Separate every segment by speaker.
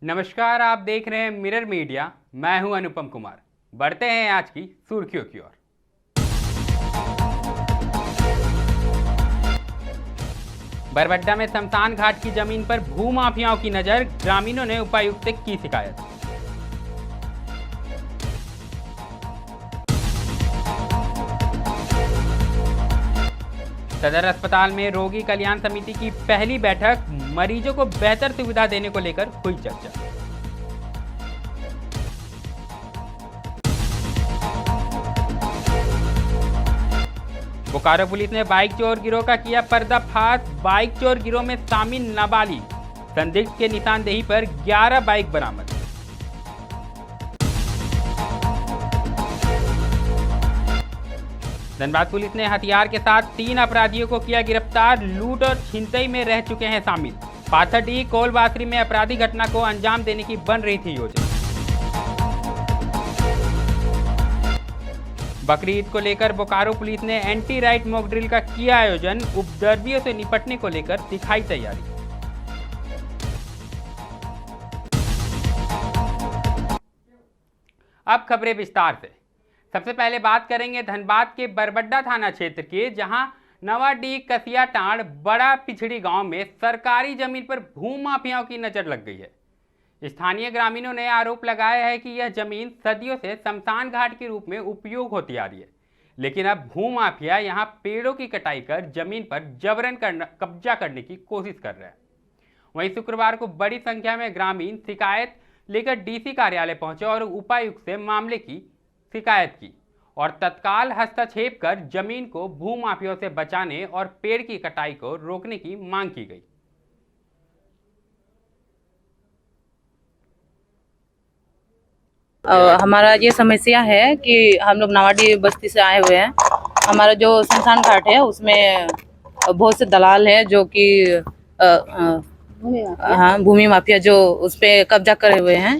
Speaker 1: नमस्कार, आप देख रहे हैं मिरर मीडिया। मैं हूं अनुपम कुमार। बढ़ते हैं आज की सुर्खियों की ओर। बरबड्डा में शमशान घाट की जमीन पर भूमाफियाओं की नजर, ग्रामीणों ने उपायुक्त से की शिकायत। सदर अस्पताल में रोगी कल्याण समिति की पहली बैठक, मरीजों को बेहतर सुविधा देने को लेकर हुई चर्चा। बोकारो पुलिस ने बाइक चोर गिरोह का किया पर्दाफाश। बाइक चोर गिरोह में शामिल नाबालिग संदिग्ध के निशानदेही पर 11 बाइक बरामद। धनबाद पुलिस ने हथियार के साथ 3 अपराधियों को किया गिरफ्तार। लूट और छिनतई में रह चुके हैं शामिल। पाथरडीह कोलबासरी में आपराधिक घटना को अंजाम देने की बन रही थी योजना। बकरी ईद को लेकर बोकारो पुलिस ने एंटी राइट मॉक ड्रिल का किया आयोजन। उपद्रवियों से निपटने को लेकर दिखाई तैयारी। अब खबरें विस्तार से। सबसे पहले बात करेंगे धनबाद के बरबड्डा थाना क्षेत्र के, जहां नवाडीह कसियाटांड़ बड़ा पिछड़ी गांव में सरकारी जमीन पर भूमाफियाओं की नजर लग गई है। स्थानीय ग्रामीणों ने आरोप लगाया है कि यह जमीन सदियों से शमशान घाट के रूप में उपयोग होती आ रही है, लेकिन अब भूमाफिया यहां पेड़ों की कटाई कर जमीन पर जबरन कब्जा करने की कोशिश कर रहे हैं। वहीं शुक्रवार को बड़ी संख्या में ग्रामीण शिकायत लेकर डीसी कार्यालय पहुंचे और उपायुक्त से मामले की शिकायत की और तत्काल हस्तक्षेप कर जमीन को भूमाफियाओं से बचाने और पेड़ की कटाई को रोकने की मांग की गई।
Speaker 2: हमारा ये समस्या है कि हम लोग नवाडी बस्ती से आए हुए हैं। हमारा जो शमशान घाट है उसमें बहुत से दलाल हैं जो कि भूमि माफिया जो उस पे कब्जा करे हुए हैं।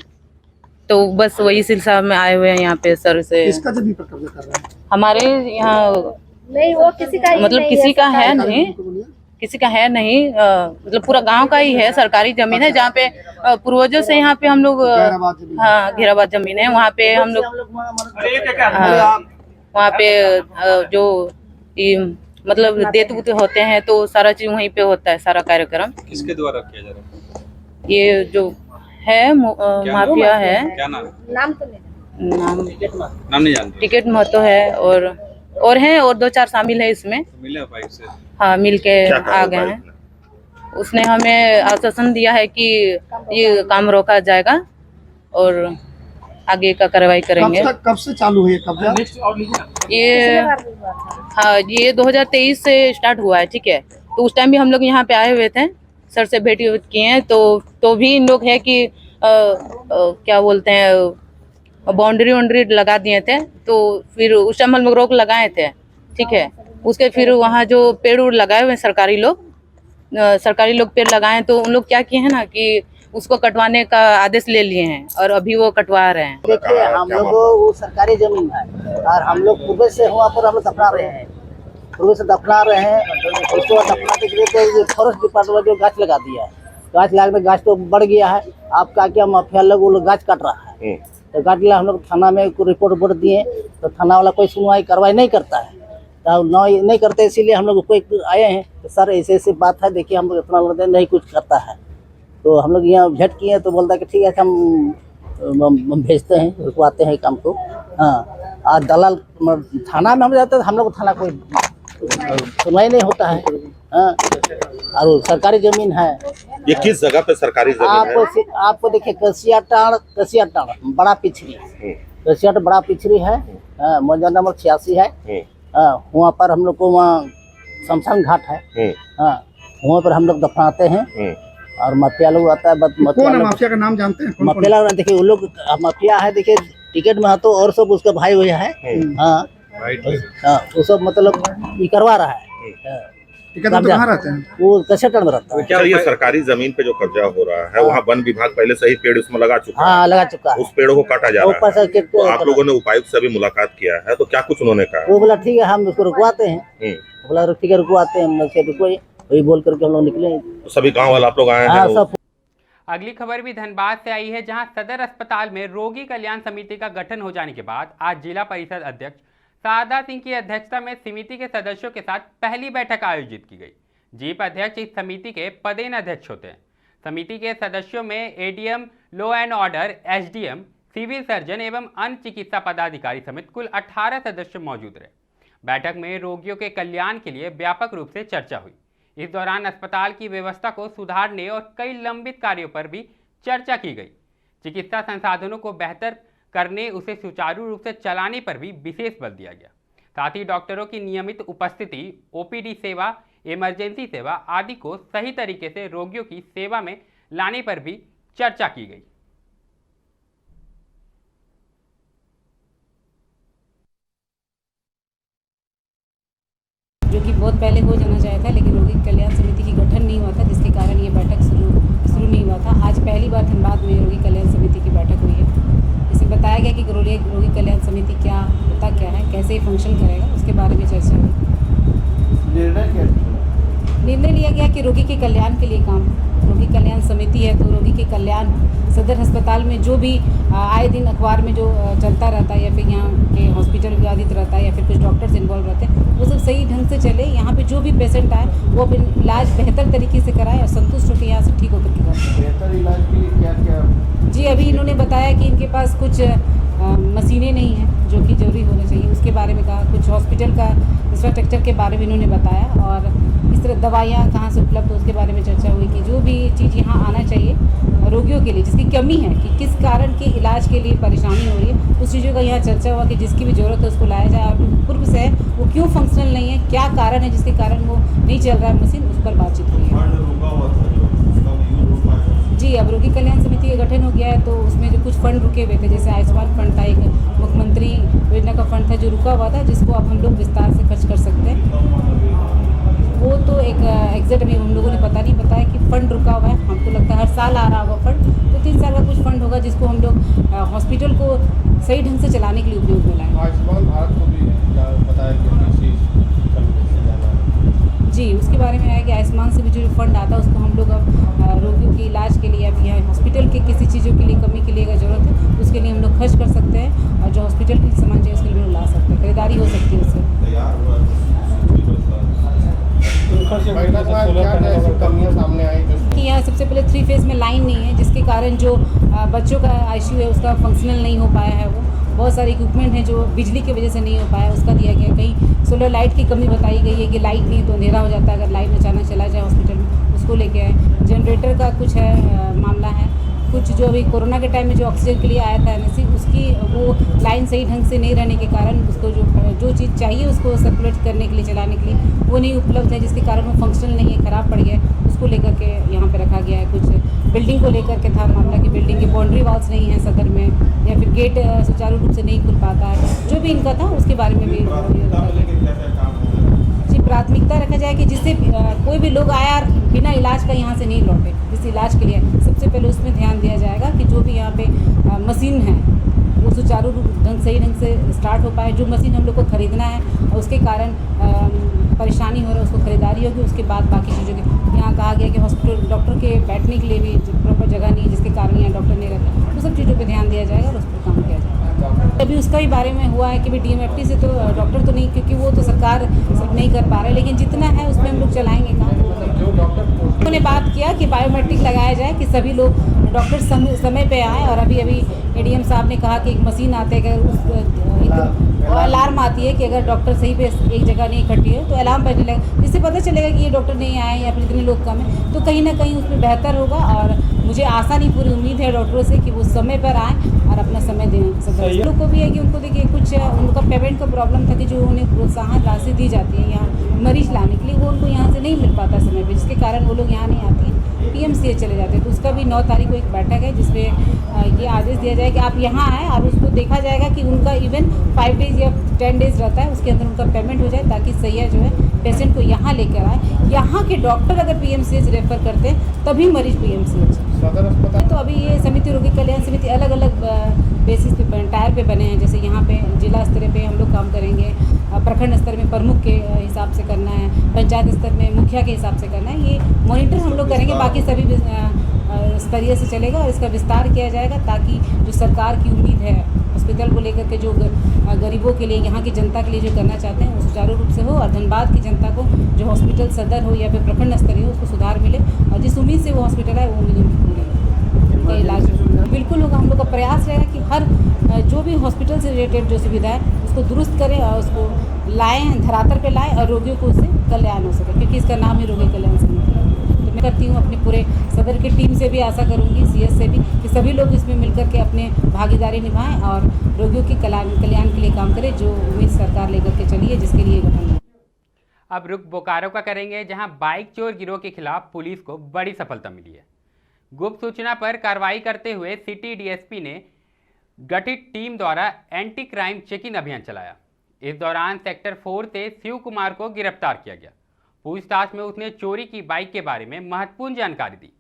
Speaker 2: तो बस वही सिलसिला में आए हुए हैं यहाँ पे सर से।
Speaker 3: किसका जमीन पर कब्जा कर रहे हैं?
Speaker 2: हमारे यहाँ
Speaker 4: नहीं, वो किसी का ही
Speaker 2: मतलब
Speaker 4: नहीं
Speaker 2: किसी का है
Speaker 3: सरकारी
Speaker 2: नहीं, किसी का है नहीं, मतलब पूरा गांव का ही है। सरकारी जमीन है जहाँ पे पूर्वजों से यहाँ पे हम लोग घेराबाद जमीन है। वहाँ पे हम लोग वहाँ पे जो मतलब देत उत होते हैं तो सारा चीज वहीं पे होता है, सारा कार्यक्रम।
Speaker 5: किसके द्वारा किया जा रहा है?
Speaker 2: ये जो है माफिया है।
Speaker 5: क्या नाम?
Speaker 4: नाम तो नहीं,
Speaker 5: नाम नहीं जानते।
Speaker 2: टिकट महतो है और हैं और 2-4 शामिल है इसमें।
Speaker 5: मिले बाइक से?
Speaker 2: हाँ, मिल के आ गए हैं। उसने हमें आश्वासन दिया है कि ये काम रोका जाएगा और आगे का कार्रवाई करेंगे।
Speaker 3: कब से चालू है कब्जा?
Speaker 2: ये हाँ, ये 2023 से स्टार्ट हुआ है। ठीक है, तो उस टाइम भी हम लोग यहाँ पे आए हुए थे, सर से भेंट किए हैं। तो भी इन लोग है कि क्या बोलते हैं, बाउंड्री वाउंड्री लगा दिए थे। तो फिर उस टाइम हम लोग रोक लगाए थे। ठीक है, उसके फिर वहाँ जो पेड़ उड़ लगाए हुए सरकारी लोग पेड़ लगाए, तो उन लोग क्या किए हैं ना कि उसको कटवाने का आदेश ले लिए हैं और अभी वो कटवा रहे हैं।
Speaker 6: देखिए, हम लोग वो सरकारी जमीन है और हम लोग पूर्व से वहाँ पर हम लोग दफना रहे हैं। उसको दफनाते के लिए फॉरेस्ट डिपार्टमेंट जो गाछ लगा दिया है, गाछ लगाने गाछ तो बढ़ गया है। आपका क्या माफिया लोग वो लोग गाछ काट रहा है, तो काट लिया। हम लोग थाना में रिपोर्ट दिए तो थाना वाला कोई सुनवाई कार्रवाई नहीं करता है, तो नहीं करते, इसीलिए हम लोग कोई आए हैं तो सर ऐसे ऐसी बात है, देखिए हम लोग इतना लगता है नहीं कुछ करता है। तो हम लोग यहाँ भेंट किए तो बोलता है कि ठीक है हम भेजते हैं, रुकवाते हैं काम को। हाँ, और दलाल थाना में हम जाते हैं, हम लोग थाना कोई सुनवाई नहीं होता है। हाँ, और सरकारी जमीन है।
Speaker 7: ये किस जगह पे सरकारी जमीन है?
Speaker 6: आपको देखिए कसियाटांड़ बड़ा पिछड़ी, कसियाटांड़ बड़ा पिछड़ी है। मौजा नंबर 86 है। वहाँ पर हम लोग को वहाँ शमशान घाट है। हाँ, वहाँ पर हम लोग दफनाते हैं और माफिया लोग आता है।
Speaker 3: कौन है माफिया का नाम जानते हैं?
Speaker 6: माफिया लोग देखिए, वो लोग माफिया है, देखिए टिकट महतो और सब उसका भाई हुआ है। हाँ, वो सब मतलब ये करवा रहा है।
Speaker 3: टिकट तो कहाँ रहते हैं?
Speaker 6: वो कसियाटांड़ में रहता है।
Speaker 7: क्या ये सरकारी जमीन पे जो कब्जा हो रहा है, वहाँ वन विभाग पहले से ही पेड़ उसमें लगा चुका है?
Speaker 6: हाँ, लगा चुका है।
Speaker 7: उस पेड़ों को काटा जा रहा है। तो आप लोगों ने उपायुक्त से भी मुलाकात किया है, तो क्या कुछ उन्होंने कहा?
Speaker 6: वो बोला ठीक है हम उसको रुकवाते हैं। बोला ठीक है रुकवाते हैं, हम लोग से रुको, वही बोल करके हम लोग निकले।
Speaker 7: तो सभी गाँव वाले आप लोग आए हैं?
Speaker 6: सब
Speaker 1: अगली खबर भी धनबाद से आई है, जहां सदर अस्पताल में रोगी कल्याण समिति का गठन हो जाने के बाद आज जिला परिषद अध्यक्ष शारदा सिंह की अध्यक्षता में समिति के सदस्यों के साथ पहली बैठक आयोजित की गई। जीप अध्यक्ष इस समिति के पदेन अध्यक्ष होते हैं। समिति के सदस्यों में ADM, law and order, SDM, civil surgeon एवं अन्य चिकित्सा पदाधिकारी समेत कुल 18 सदस्य मौजूद रहे। बैठक में रोगियों के कल्याण के लिए व्यापक रूप से चर्चा हुई। इस दौरान अस्पताल की व्यवस्था को सुधारने और कई लंबित कार्यों पर भी चर्चा की गई। चिकित्सा संसाधनों को बेहतर करने, उसे सुचारू रूप से चलाने पर भी विशेष बल दिया गया। साथ ही डॉक्टरों की नियमित उपस्थिति, ओपीडी सेवा, इमरजेंसी सेवा आदि को सही तरीके से रोगियों की सेवा में लाने पर भी चर्चा की गई।
Speaker 8: जो कि बहुत पहले हो जाना चाहिए था, लेकिन रोगी कल्याण समिति की गठन नहीं हुआ था, जिसके कारण ये बैठक शुरू नहीं हुआ था। आज पहली बार धनबाद में रोगी कल्याण समिति की बैठक हुई है। इसमें बताया गया कि रोगी कल्याण समिति क्या होता क्या है, कैसे ये फंक्शन करेगा, उसके बारे में चर्चा हुई। निर्णय लिया गया कि रोगी के कल्याण के लिए काम, रोगी कल्याण समिति है तो रोगी के कल्याण सदर अस्पताल में जो भी आए दिन अखबार में जो चलता रहता है या फिर यहाँ के हॉस्पिटल विवादित रहता है या फिर कुछ डॉक्टर्स इन्वॉल्व रहते हैं, वो सब सही ढंग से चले। यहाँ पे जो भी पेशेंट आए वो अपना इलाज बेहतर तरीके से कराए और संतुष्ट होकर यहाँ से ठीक होकर के जाए।
Speaker 9: बेहतर इलाज के लिए क्या क्या?
Speaker 8: जी, अभी इन्होंने बताया कि इनके पास कुछ मशीनें नहीं हैं जो कि जरूरी होना चाहिए, उसके बारे में कहा। कुछ हॉस्पिटल का इंफ्रास्ट्रक्चर के बारे में इन्होंने बताया और इस तरह दवाइयाँ कहाँ से उपलब्ध, उसके बारे में चर्चा हुई कि जो भी चीज़ यहाँ आना चाहिए रोगियों के लिए, जिसकी कमी है कि किस कारण के इलाज के लिए परेशानी हो रही है, उस चीज़ों का यहाँ चर्चा हुआ कि जिसकी भी ज़रूरत है उसको लाया जाए और पूर्व से वो क्यों फंक्शनल नहीं है, क्या कारण है जिसके कारण वो नहीं चल रहा है मशीन, उस पर बातचीत हुई है। जी, अब रोगी कल्याण समिति का गठन हो गया है तो उसमें जो कुछ फंड रुके हुए थे, जैसे आयुष्मान फंड था, एक मुख्यमंत्री योजना का फंड था जो रुका हुआ था, जिसको अब हम लोग विस्तार से खर्च कर सकते हैं। वो तो एक एग्जैक्ट अभी हम लोगों ने पता नहीं बताया कि फंड रुका हुआ है। हमको लगता है हर साल आ रहा होगा फंड, तो 3 साल का कुछ फंड होगा जिसको हम लोग हॉस्पिटल को सही ढंग से चलाने के लिए उपयोग में लाएंगे।
Speaker 9: आयुष्मान भारत को भी बताया कि
Speaker 8: जी, उसके बारे में है कि आयुष्मान से भी जो फंड आता है उसको हम लोग अब रोगियों के इलाज के लिए, अब यहाँ हॉस्पिटल के किसी चीज़ों के लिए कमी के लिए अगर ज़रूरत है उसके लिए हम लोग खर्च कर सकते हैं और जो हॉस्पिटल की सामान चाहिए उसके लिए ला सकते हैं, खरीदारी हो सकती है उससे।
Speaker 9: सामने आई
Speaker 8: कि यहाँ सबसे पहले 3 फेज में लाइन नहीं है, जिसके कारण जो बच्चों का आईसीयू है उसका फंक्शनल नहीं हो पाया है। वो बहुत सारे इक्विपमेंट हैं जो बिजली की वजह से नहीं हो पाया, उसका दिया गया। कहीं सोलर लाइट की कमी बताई गई है कि लाइट नहीं तो अंधेरा हो जाता है अगर लाइट अचानक चला जाए हॉस्पिटल में, उसको लेके आए। जनरेटर का कुछ है मामला है, कुछ जो अभी कोरोना के टाइम में जो ऑक्सीजन के लिए आया था एनएससी, उसकी वो लाइन सही ढंग से नहीं रहने के कारण उसको जो चीज़ चाहिए उसको सर्कुलेट करने के लिए, चलाने के लिए वो नहीं उपलब्ध है, जिसके कारण वो फंक्शनल नहीं है, ख़राब पड़ गया। उसको लेकर के यहाँ पे रखा गया है। कुछ बिल्डिंग को लेकर के था मामला कि बिल्डिंग की बाउंड्री वॉल्स नहीं है सदर में, या फिर गेट सुचारू रूप से नहीं खुल पाता है, जो भी इनका था उसके बारे में भी जी प्राथमिकता रखा जाए कि जिससे कोई भी लोग आया बिना इलाज का यहाँ से नहीं लौटे। जिस इलाज के लिए सबसे पहले उसमें ध्यान दिया जाएगा कि जो भी यहाँ पे मशीन है वो सुचारू ढंग सही ढंग से स्टार्ट हो पाए। जो मशीन हम लोग को ख़रीदना है और उसके कारण परेशानी हो रहा है उसको ख़रीदारी होगी, उसके बाद बाकी चीज़ों की। यहाँ कहा गया कि हॉस्पिटल डॉक्टर के बैठने के लिए भी प्रॉपर जगह नहीं है, जिसके कारण यहाँ डॉक्टर नहीं रहता, तो सब चीज़ों पर ध्यान दिया जाएगा और उस पर काम किया जाएगा। अभी उसका भी बारे में हुआ है कि भी डीएमएफटी से तो डॉक्टर तो नहीं, क्योंकि वो तो सरकार सब नहीं कर पा रहे, लेकिन जितना है उसमें हम लोग चलाएंगे काम। उन्होंने बात किया कि बायोमेट्रिक लगाया जाए कि सभी लोग डॉक्टर समय पे आए, और अभी एडीएम साहब ने कहा कि एक मशीन आते है, अगर उस अलार्म आती है कि अगर डॉक्टर सही पे एक जगह नहीं इकट्ठी है तो अलार्म बजने लगेगा, जिससे पता चलेगा कि ये डॉक्टर नहीं आए या फिर इतने लोग कम हैं, तो कहीं ना कहीं उसमें बेहतर होगा। और मुझे आशा नहीं पूरी उम्मीद है डॉक्टरों से कि वो समय पर आएँ और अपना समय दें। सब लोग को भी है कि उनको देखिए कुछ उनका पेमेंट का प्रॉब्लम था कि जो उन्हें प्रोत्साहन राशि दी जाती है यहाँ मरीज लाने के लिए, वो उनको यहाँ से नहीं मिल पाता समय पर, जिसके कारण वो लोग यहाँ नहीं आते हैं, पीएमसीएच चले जाते हैं। तो उसका भी 9 तारीख को एक बैठक है जिसमें ये आदेश दिया जाए कि आप यहाँ आएँ और उसको देखा जाएगा कि उनका इवन 5 डेज़ या 10 डेज़ रहता है, उसके अंदर उनका पेमेंट हो जाए, ताकि सैया जो है पेशेंट को यहाँ लेकर आए। यहाँ के डॉक्टर अगर पीएमसीएच रेफर करते हैं तभी मरीज पीएमसीएच।
Speaker 9: सदर अस्पताल
Speaker 8: तो अभी ये समिति रोगी कल्याण समिति अलग अलग बेसिस पे टायर पे बने हैं। जैसे यहाँ पे जिला स्तर पे हम लोग काम करेंगे, प्रखंड स्तर में प्रमुख के हिसाब से करना है, पंचायत स्तर में मुखिया के हिसाब से करना है। ये मॉनिटर हम लोग करेंगे, बाकी सभी स्तरीय से चलेगा और इसका विस्तार किया जाएगा, ताकि जो सरकार की उम्मीद है हॉस्पिटल को लेकर के, जो गरीबों के लिए, यहाँ की जनता के लिए जो करना चाहते हैं वो सुचारू रूप से हो, और धनबाद की जनता को जो हॉस्पिटल सदर हो या फिर प्रखंड स्तरीय हो उसको सुधार मिले, और जिस उम्मीद से वो हॉस्पिटल है वो उम्मीद उनकी पूरी हो, उनका इलाज बिल्कुल होगा। हम लोग का प्रयास रहेगा कि हर जो भी हॉस्पिटल से रिलेटेड जो सुविधा है उसको दुरुस्त करें और उसको लाएँ, धरातल पे लाएँ, और रोगियों को उससे कल्याण हो सके, क्योंकि इसका नाम ही रोगी कल्याण समिति है। तो मैं करती हूँ अपने पूरे सदर की टीम से भी आशा करूँगी, CS से भी, कि सभी लोग इसमें मिलकर के अपने भागीदारी निभाएं और रोगियों की कल्याण के लिए काम करें, जो उम्मीद सरकार लेकर के चली है, जिसके लिए गठन है।
Speaker 1: अब रुख बोकारो का करेंगे, जहां बाइक चोर गिरोह के खिलाफ पुलिस को बड़ी सफलता मिली है। गुप्त सूचना पर कार्रवाई करते हुए सिटी DSP ने गठित टीम द्वारा एंटी क्राइम चेकिंग अभियान चलाया। इस दौरान सेक्टर 4 से शिव कुमार को गिरफ्तार किया गया। पूछताछ में उसने चोरी की बाइक के बारे में महत्वपूर्ण जानकारी दी।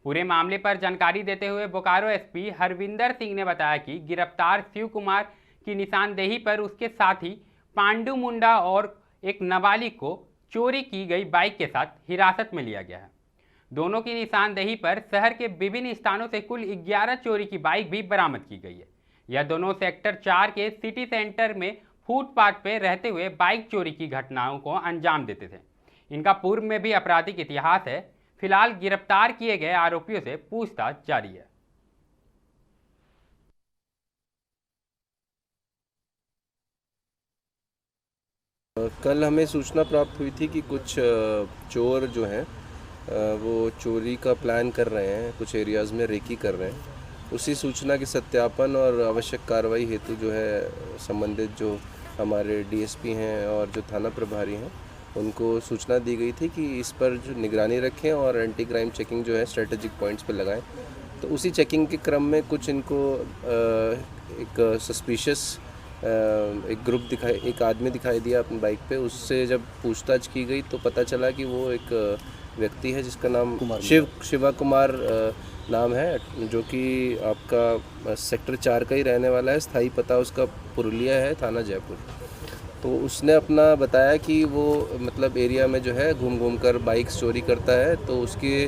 Speaker 1: पूरे मामले पर जानकारी देते हुए बोकारो SP हरविंदर सिंह ने बताया कि गिरफ्तार शिव कुमार की निशानदेही पर उसके साथी पांडु मुंडा और एक नाबालिग को चोरी की गई बाइक के साथ हिरासत में लिया गया है। दोनों की निशानदेही पर शहर के विभिन्न स्थानों से कुल 11 चोरी की बाइक भी बरामद की गई है। यह दोनों सेक्टर 4 के सिटी सेंटर में फुटपाथ पर रहते हुए बाइक चोरी की घटनाओं को अंजाम देते थे। इनका पूर्व में भी आपराधिक इतिहास है। फिलहाल गिरफ्तार किए गए आरोपियों से पूछताछ जारी है।
Speaker 10: कल हमें सूचना प्राप्त हुई थी कि कुछ चोर जो हैं वो चोरी का प्लान कर रहे हैं, कुछ एरियाज़ में रेकी कर रहे हैं। उसी सूचना के सत्यापन और आवश्यक कार्रवाई हेतु जो है संबंधित जो हमारे DSP हैं और जो थाना प्रभारी हैं उनको सूचना दी गई थी कि इस पर जो निगरानी रखें और एंटी क्राइम चेकिंग जो है स्ट्रेटेजिक पॉइंट्स पे लगाएं। तो उसी चेकिंग के क्रम में कुछ इनको एक सस्पिशियस एक ग्रुप एक आदमी दिखाई दिया अपनी बाइक पे। उससे जब पूछताछ की गई तो पता चला कि वो एक व्यक्ति है जिसका नाम शिवा कुमार नाम है, जो कि आपका सेक्टर 4 का ही रहने वाला है। स्थायी पता उसका पुरुलिया है, थाना जयपुर। तो उसने अपना बताया कि वो मतलब एरिया में जो है घूम कर बाइक्स चोरी करता है। तो उसकी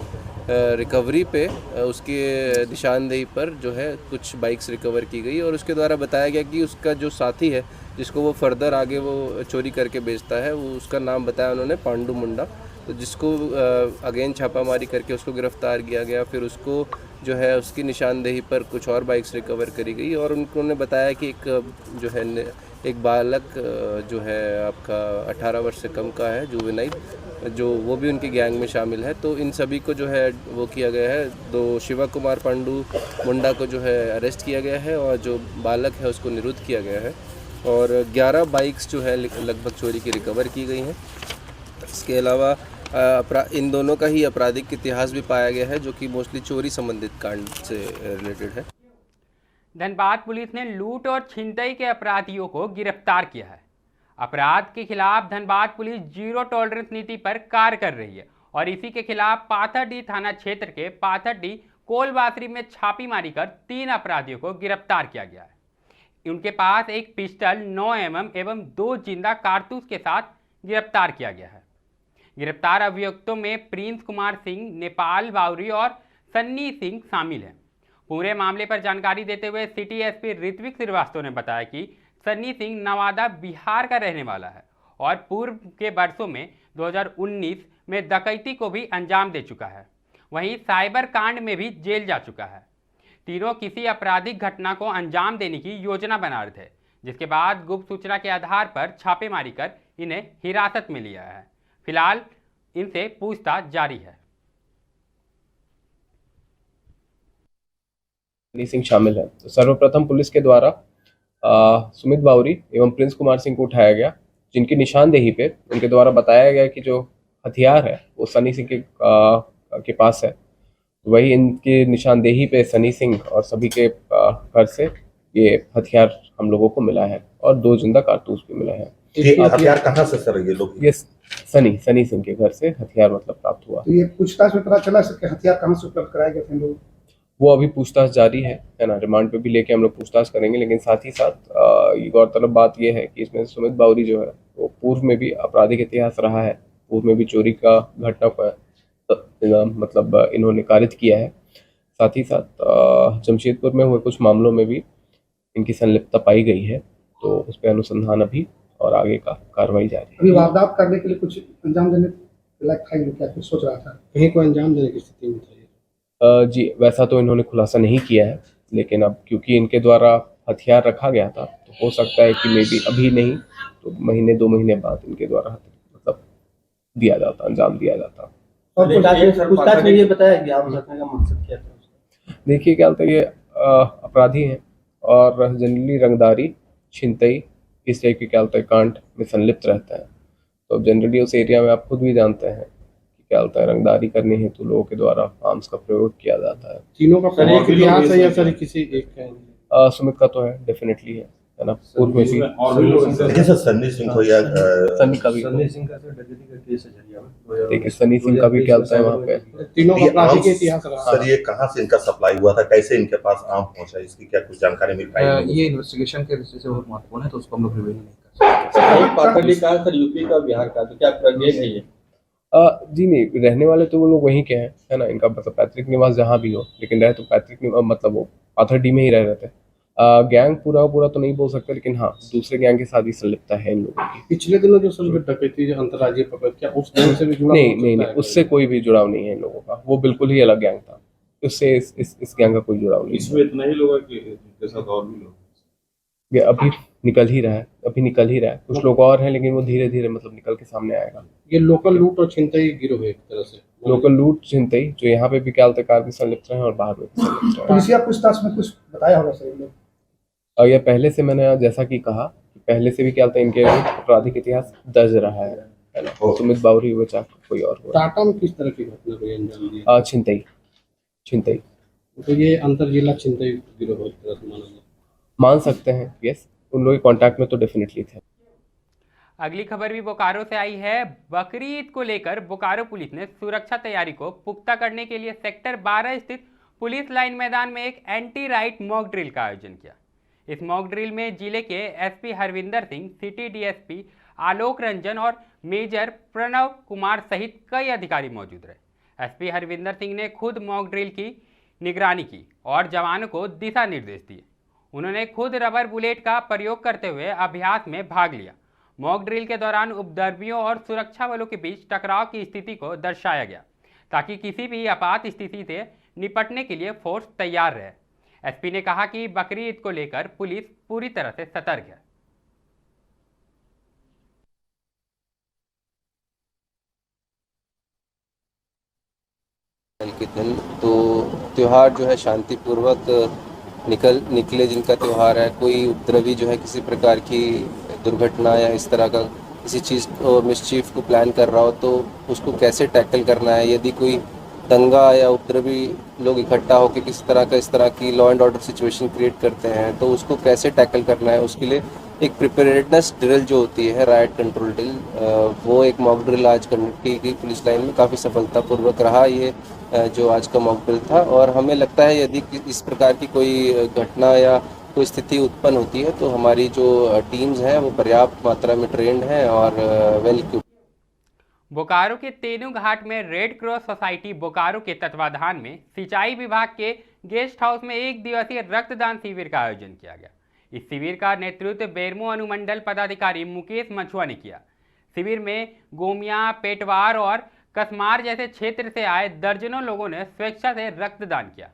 Speaker 10: रिकवरी पे उसके निशानदेही पर जो है कुछ बाइक्स रिकवर की गई और उसके द्वारा बताया गया कि उसका जो साथी है जिसको वो फर्दर आगे वो चोरी करके बेचता है, वो उसका नाम बताया उन्होंने पांडु मुंडा। तो जिसको अगेन छापामारी करके उसको गिरफ्तार किया गया। फिर उसको जो है उसकी निशानदेही पर कुछ और बाइक्स रिकवर करी गई और उन्होंने बताया कि एक जो है एक बालक जो है आपका 18 वर्ष से कम का है, जुवेनाइल, जो वो भी उनकी गैंग में शामिल है। तो इन सभी को जो है वो किया गया है। दो शिवा कुमार पांडु मुंडा को जो है अरेस्ट किया गया है और जो बालक है उसको निरुद्ध किया गया है और 11 बाइक्स जो है लगभग चोरी की रिकवर की गई हैं। इसके अलावा इन दोनों का ही आपराधिक इतिहास भी पाया गया है, जो कि मोस्टली चोरी संबंधित कांड से रिलेटेड है।
Speaker 1: धनबाद पुलिस ने लूट और छिनतई के अपराधियों को गिरफ्तार किया है। अपराध के खिलाफ धनबाद पुलिस जीरो टॉलरेंस नीति पर कार्य कर रही है और इसी के खिलाफ पाथरडीह थाना क्षेत्र के पाथरडीह कोलबासरी में छापेमारी कर 3 अपराधियों को गिरफ्तार किया गया है। उनके पास एक पिस्टल 9 mm एवं 2 जिंदा कारतूस के साथ गिरफ्तार किया गया है। गिरफ्तार अभियुक्तों में प्रिंस कुमार सिंह, नेपाल बावरी और सन्नी सिंह शामिल हैं। पूरे मामले पर जानकारी देते हुए सिटी SP ऋत्विक श्रीवास्तव ने बताया कि सन्नी सिंह नवादा, बिहार का रहने वाला है और पूर्व के वर्षों में 2019 में डकैती को भी अंजाम दे चुका है। वहीं साइबर कांड में भी जेल जा चुका है। तीनों किसी आपराधिक घटना को अंजाम देने की योजना बना रहे थे, जिसके बाद गुप्त सूचना के आधार पर छापेमारी कर इन्हें हिरासत में लिया है। फिलहाल इनसे पूछताछ जारी है।
Speaker 11: सिंह शामिल है। तो सर्वप्रथम पुलिस के द्वारा सुमित बावरी एवं प्रिंस कुमार सिंह को उठाया गया, जिनकी निशानदेही पे उनके द्वारा बताया गया कि जो हथियार है वो सनी सिंह के पास है। वही इनकी निशानदेही पे सनी सिंह और सभी के घर से ये हथियार हम लोगों को मिला है और 2 जिंदा कारतूस भी मिले हैं।
Speaker 7: हथियार कहाँ से सर ये लोग?
Speaker 11: ये सनी सिंह के घर से हथियार मतलब प्राप्त हुआ।
Speaker 3: तो ये पूछताछ में पता चला सर कि हथियार कहाँ से उपलब्ध कराए गए थे लोग?
Speaker 11: वो अभी पूछताछ जारी है ना, रिमांड पे भी लेके हम लोग पूछताछ करेंगे। लेकिन साथ ही साथ ये गौरतलब बात ये है कि इसमें सुमित बावरी जो है वो पूर्व में भी आपराधिक इतिहास रहा है, पूर्व में भी चोरी का घटना का मतलब इन्होंने कारित किया है। साथ ही साथ जमशेदपुर में हुए कुछ मामलों में भी इनकी संलिप्तता पाई गई है, तो उस पर अनुसंधान अभी और आगे का कार्रवाई जारी है।
Speaker 3: अभी वारदात करने के लिए कुछ अंजाम देने लायक था ये, क्या कुछ सोच रहा था?
Speaker 9: कहीं को अंजाम देने की स्थिति में था?
Speaker 11: जी, वैसा तो इन्होंने खुलासा नहीं किया है, लेकिन अब क्योंकि इनके द्वारा हथियार रखा गया था तो हो सकता है कि मे बी अभी नहीं तो महीने 2 महीने बाद इनके द्वारा मतलब दिया जाता, अंजाम दिया जाता।
Speaker 6: और पूछताछ में ये बताया कि आरोप रखने का मकसद क्या था?
Speaker 11: देखिए क्या होता है, ये अपराधी हैं और जनरली रंगदारी, छिनतई इस टाइप के क्या होता है कांड में संलिप्त रहता है। तो जनरली उस एरिया में आप खुद भी जानते हैं कि क्या होता है, रंगदारी करने हेतु लोगों के द्वारा आर्म्स का प्रयोग किया जाता है।
Speaker 9: तीनों का एक इतिहास है या सर किसी एक का?
Speaker 11: सुमित का तो है, डेफिनेटली है ना, पूर्व में भी।
Speaker 7: देखिए सर, सन्नी सिंह को या
Speaker 11: सन्नी का भी,
Speaker 9: सन्नी सिंह का सर डकैती का केस है झरिया में।
Speaker 11: देखिए सन्नी सिंह का भी क्या होता है वहाँ पे।
Speaker 9: तीनों का अपराधी के इतिहास रहा।
Speaker 7: सर ये कहाँ से इनका सप्लाई हुआ था, कैसे इनके पास आम पहुंचा, इसकी क्या कुछ जानकारी मिल पाई?
Speaker 12: ये इन्वेस्टिगेशन के दृष्टि से बहुत महत्वपूर्ण है, तो उसको हम लोग रिवील नहीं कर सकते।
Speaker 9: पाटली का सर, यूपी का, बिहार का, तो क्या प्रज्ञा है ये?
Speaker 11: जी नहीं, रहने वाले तो वो लोग वहीं के हैं, है ना, इनका मतलब पैतृक निवास जहाँ भी हो, लेकिन रहे तो पैतृक मतलब वो पाथरडी में ही रह रहे थे। गैंग पूरा तो नहीं बोल सकते, लेकिन हाँ दूसरे गैंग के साथ भी संलिप्तता है इन लोगों की।
Speaker 9: पिछले दिनों जो सर डकैती जो अंतर्राज्यीय पकड़, क्या उस गैंग से भी जुड़ा?
Speaker 11: नहीं, उससे कोई भी जुड़ाव नहीं है इन लोगों का, वो बिल्कुल ही अलग गैंग था, उससे इस गैंग का कोई जुड़ाव नहीं।
Speaker 5: इसमें इतना ही लोग के साथ और भी लोग?
Speaker 11: ये अभी निकल ही रहा है, कुछ लोग और हैं, लेकिन वो धीरे धीरे मतलब निकल के सामने आएगा।
Speaker 9: ये लोकल लूट और छिनतई गिरोह है एक तरह से।
Speaker 11: लोकल लूट छिनतई जो यहाँ पे भी क्या होता है कार भी संलिप्त हैं और बाहर में भी संलिप्त हैं।
Speaker 3: पुलिसिया पूछताछ में कुछ बताया होगा सर लोग?
Speaker 11: और ये पहले से मैंने जैसा कि कहा, पहले से भी क्या होता है इनके आपराधिक इतिहास दर्ज रहा है ना। सुमित बावरी हुए चाहे कोई और हुआ।
Speaker 9: टाटा में किस तरह की घटना को अंजाम दिया?
Speaker 11: छिनतई
Speaker 9: तो ये अंतर जिला छिनतई गिरोह एक तरह से
Speaker 11: मान सकते हैं। यस, उन लोगों के कांटेक्ट में तो डेफिनेटली थे।
Speaker 1: अगली खबर भी बोकारो से आई है। बकरी ईद को लेकर बोकारो पुलिस ने सुरक्षा तैयारी को पुख्ता करने के लिए सेक्टर 12 स्थित पुलिस लाइन मैदान में एक एंटी राइट मॉक ड्रिल का आयोजन किया। इस मॉक ड्रिल में जिले के SP Harvinder Singh, city DSP Alok Ranjan और मेजर प्रणव कुमार सहित कई अधिकारी मौजूद रहे। एसपी हरविंदर सिंह ने खुद मॉक ड्रिल की निगरानी की और जवानों को दिशा निर्देश दिए। उन्होंने खुद रबर बुलेट का प्रयोग करते हुए अभ्यास में भाग लिया। मॉक ड्रिल के दौरान उपद्रवियों और सुरक्षा बलों के बीच टकराव की स्थिति को दर्शाया गया ताकि किसी भी आपात स्थिति से निपटने के लिए फोर्स तैयार रहे। एसपी ने कहा कि बकरी ईद को लेकर पुलिस पूरी तरह से सतर्क है।
Speaker 10: के दिन तो त्यौहार जो है शांतिपूर्वक निकले, जिनका त्यौहार है, कोई उपद्रवी जो है किसी प्रकार की दुर्घटना या इस तरह का किसी चीज़ को मिसचीफ को प्लान कर रहा हो तो उसको कैसे टैकल करना है। यदि कोई दंगा या उपद्रवी लोग इकट्ठा होकर किसी तरह का इस तरह की law and order situation create करते हैं तो उसको कैसे टैकल करना है, उसके लिए एक प्रिपेयर्डनेस ड्रिल जो होती है, राइट कंट्रोल ड्रिल, वो एक मॉक ड्रिल आज की गई पुलिस लाइन में। काफ़ी सफलतापूर्वक रहा ये जो आज का मॉक ड्रिल था। और हमें लगता है यदि इस प्रकार की कोई घटना या कोई स्थिति उत्पन्न होती है तो हमारी जो टीम्स हैं वो पर्याप्त मात्रा में ट्रेंड हैं और वेल इक्विप्ड।
Speaker 1: बोकारो के तेनू घाट में रेड क्रॉस सोसाइटी बोकारो के तत्वाधान में सिंचाई विभाग के गेस्ट हाउस में 1 दिवसीय रक्तदान शिविर का आयोजन किया गया। इस शिविर का नेतृत्व बेरमो अनुमंडल पदाधिकारी मुकेश मछुआ ने किया। शिविर में गोमिया, पेटवार और कसमार जैसे क्षेत्र से आए दर्जनों लोगों ने स्वेच्छा से रक्तदान किया।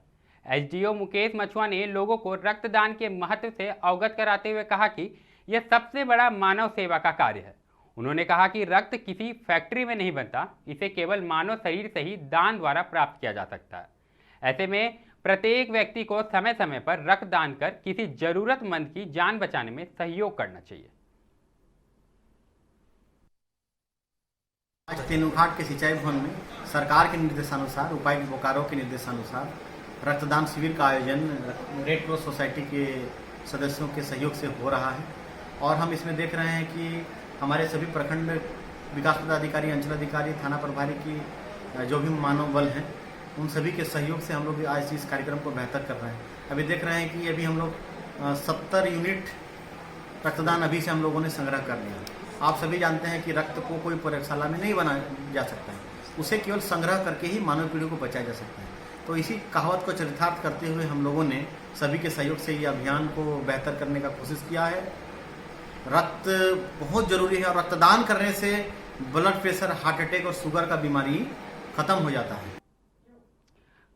Speaker 1: एसडीओ मुकेश मछुआ ने लोगों को रक्तदान के महत्व से अवगत कराते हुए कहा कि यह सबसे बड़ा मानव सेवा का कार्य है। उन्होंने कहा कि रक्त किसी फैक्ट्री में नहीं बनता, इसे केवल मानव शरीर से ही दान द्वारा प्राप्त किया जा सकता है। ऐसे में प्रत्येक व्यक्ति को समय समय पर रक्तदान कर किसी जरूरतमंद की जान बचाने में सहयोग करना चाहिए।
Speaker 13: आज तेनुघाट के सिंचाई भवन में सरकार के निर्देशानुसार, उपायुक्त बोकारो के निर्देशानुसार रक्तदान शिविर का आयोजन रेड क्रॉस सोसाइटी के सदस्यों के सहयोग से हो रहा है। और हम इसमें देख रहे हैं कि हमारे सभी प्रखंड विकास पदाधिकारी, अंचलाधिकारी, थाना प्रभारी की जो भी मानव बल हैं, उन सभी के सहयोग से हम लोग आज इस कार्यक्रम को बेहतर कर रहे हैं। अभी देख रहे हैं कि अभी हम लोग 70 यूनिट रक्तदान अभी से हम लोगों ने संग्रह कर लिया। आप सभी जानते हैं कि रक्त को कोई प्रयोगशाला में नहीं बनाया जा सकता है, उसे केवल संग्रह करके ही मानव पीढ़ी को बचाया जा सकता है। तो इसी कहावत को चरितार्थ करते हुए हम लोगों ने सभी के सहयोग से ये अभियान को बेहतर करने का कोशिश किया है। रक्त बहुत जरूरी है और रक्तदान करने से ब्लड प्रेशर, हार्ट अटैक और शुगर का बीमारी खत्म हो जाता है।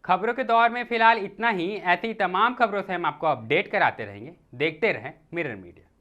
Speaker 1: खबरों के दौर में फिलहाल इतना ही। ऐसी तमाम खबरों से हम आपको अपडेट कराते रहेंगे। देखते रहें मिरर मीडिया।